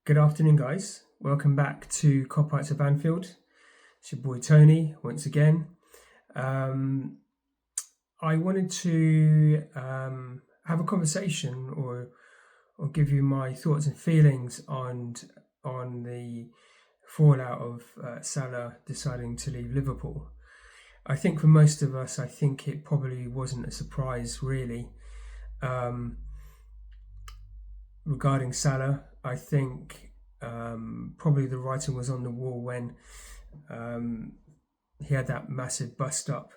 Good afternoon, guys. Welcome back to Cop-Outs of Anfield. It's your boy Tony once again. I wanted to have a conversation or give you my thoughts and feelings on the fallout of Salah deciding to leave Liverpool. I think for most of us, I think it probably wasn't a surprise, really. Regarding Salah, I think probably the writing was on the wall when he had that massive bust up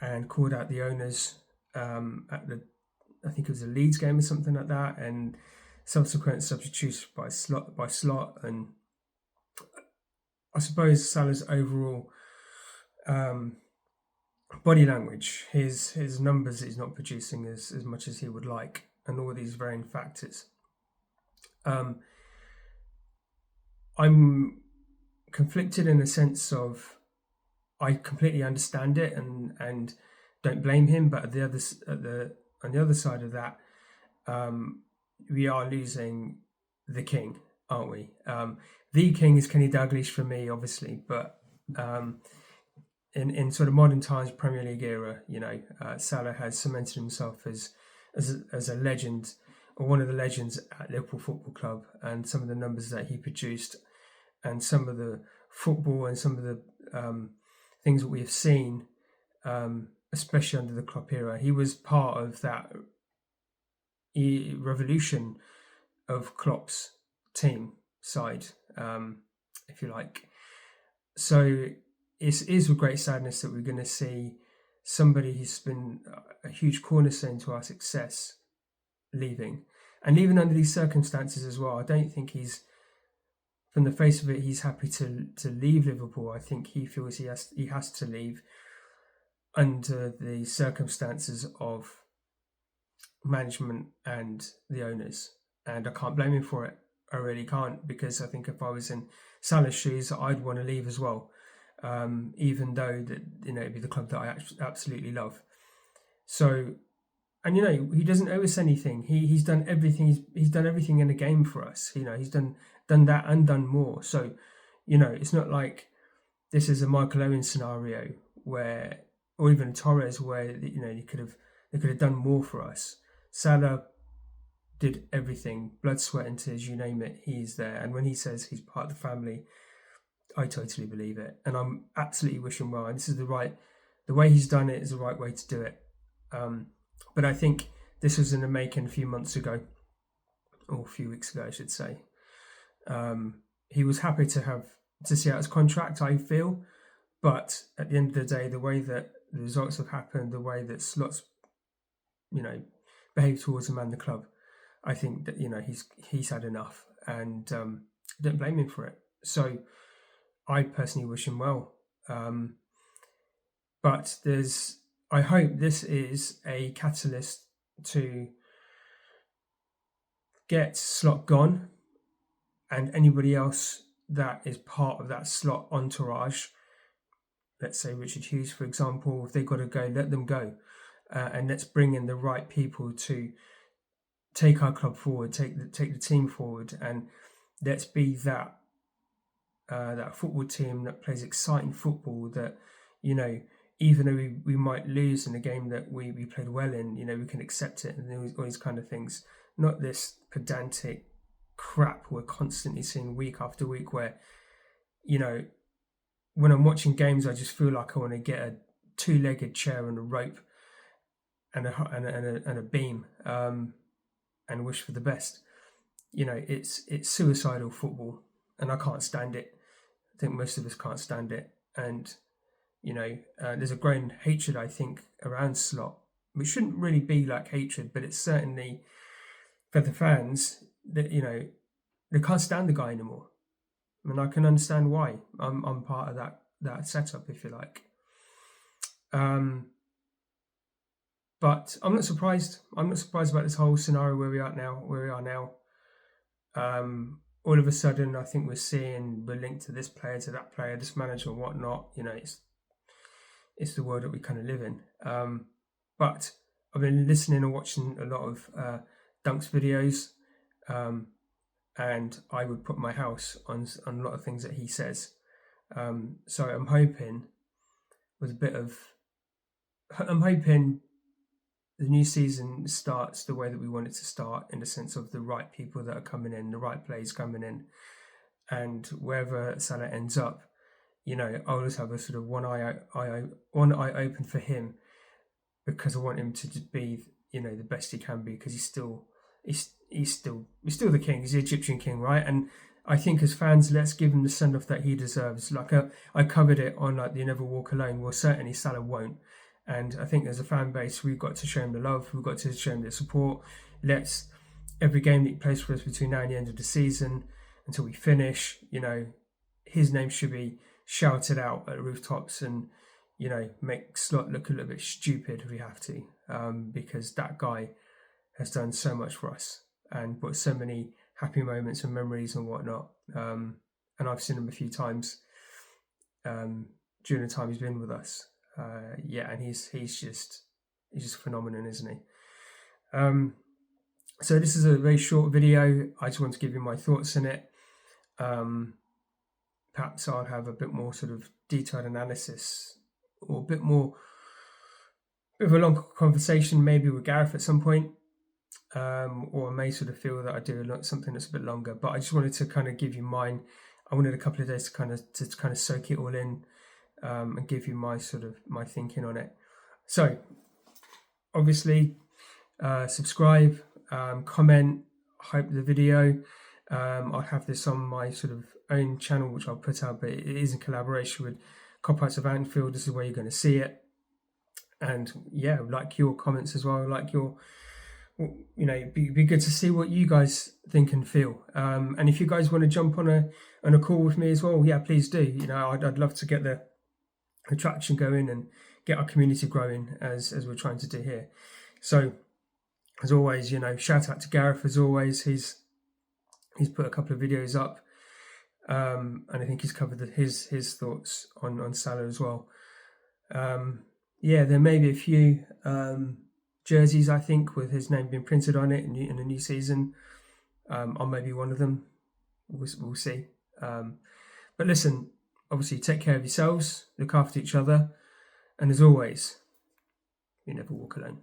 and called out the owners at I think it was a Leeds game or something like that, and subsequent substitution by slot, and I suppose Salah's overall body language, his numbers that he's not producing as much as he would like, and all these varying factors. I'm conflicted in the sense of I completely understand it and don't blame him, but on the other side of that, we are losing the king, aren't we? The king is Kenny Dalglish for me, obviously, but in sort of modern times, Premier League era, Salah has cemented himself as a legend, or one of the legends at Liverpool Football Club, and some of the numbers that he produced, and some of the football and some of the things that we have seen, especially under the Klopp era. He was part of that revolution of Klopp's team side, if you like. So it is with great sadness that we're going to see somebody who's been a huge cornerstone to our success leaving. And even under these circumstances as well, I don't think he's, from the face of it, he's happy to leave Liverpool. I think he feels he has to leave under the circumstances of management and the owners. And I can't blame him for it. I really can't, because I think if I was in Salah's shoes, I'd want to leave as well. Even though that it'd be the club that I absolutely love. So, and he doesn't owe us anything. He's done everything. He's done everything in the game for us. He's done that and done more. So, it's not like this is a Michael Owen scenario where, or even Torres, where they could have done more for us. Salah did everything, blood, sweat, and tears, you name it. He's there, and when he says he's part of the family, I totally believe it, and I'm absolutely wishing well. And this is the way he's done it is the right way to do it. But I think this was in the making a few months ago, or a few weeks ago, I should say. He was happy to see out his contract, I feel, but at the end of the day, the way that the results have happened, the way that Slot's, behaved towards him and the club, I think that he's had enough, and I don't blame him for it. So I personally wish him well. But I hope this is a catalyst to get Slot gone, and anybody else that is part of that Slot entourage, let's say Richard Hughes, for example, if they've got to go, let them go. And let's bring in the right people to take our club forward, take the team forward, and let's be that football team that plays exciting football, that even though we might lose in a game that we played well in, we can accept it, and all these kind of things. Not this pedantic crap we're constantly seeing week after week, where when I'm watching games, I just feel like I want to get a two-legged chair and a rope and a beam, and wish for the best. It's suicidal football, and I can't stand it. I think most of us can't stand it, and there's a growing hatred, I think, around Slot, which shouldn't really be like hatred, but it's certainly for the fans that they can't stand the guy anymore. I mean, I can understand why. I'm part of that setup, if you like. But I'm not surprised. I'm not surprised about this whole scenario where we are now. All of a sudden, I think we're linked to this player, to that player, this manager, and whatnot. It's the world that we kind of live in. But I've been listening and watching a lot of Dunk's videos. and I would put my house on a lot of things that he says. So I'm hoping the new season starts the way that we want it to start, in the sense of the right people that are coming in, the right players coming in, and wherever Salah ends up, I always have a sort of one eye open for him, because I want him to just be, the best he can be, because he's still the king. He's the Egyptian king, right? And I think as fans, let's give him the send off that he deserves. Like I covered it on like the "You Never Walk Alone." Well, certainly Salah won't. And I think as a fan base, we've got to show him the love. We've got to show him the support. Let's every game that he plays for us between now and the end of the season, until we finish, his name should be shouted out at the rooftops, and make Slot look a little bit stupid if we have to, because that guy has done so much for us and brought so many happy moments and memories and whatnot. And I've seen him a few times during the time he's been with us. And he's just a phenomenon, isn't he? So this is a very short video. I just want to give you my thoughts in it. Perhaps I'll have a bit more sort of detailed analysis, or a bit of a longer conversation maybe with Gareth at some point, or I may sort of feel that I do something that's a bit longer. But I just wanted to kind of give you mine. I wanted a couple of days to kind of soak it all in, and give you my thinking on it. So obviously, subscribe, comment, hype the video. I'll have this on my sort of own channel, which I'll put out, but it is in collaboration with Cop-Outs of Anfield. This is where you're going to see it. And yeah, like your comments as well, like your, be good to see what you guys think and feel. And if you guys want to jump on a call with me as well, yeah, please do. I'd love to get the attraction going and get our community growing as we're trying to do here. So as always, shout out to Gareth. As always, he's put a couple of videos up, and I think he's covered his thoughts on Salah as well. There may be a few jerseys, I think, with his name being printed on it in the new season. I may be one of them. We'll see. But listen, obviously, take care of yourselves, look after each other, and as always, you never walk alone.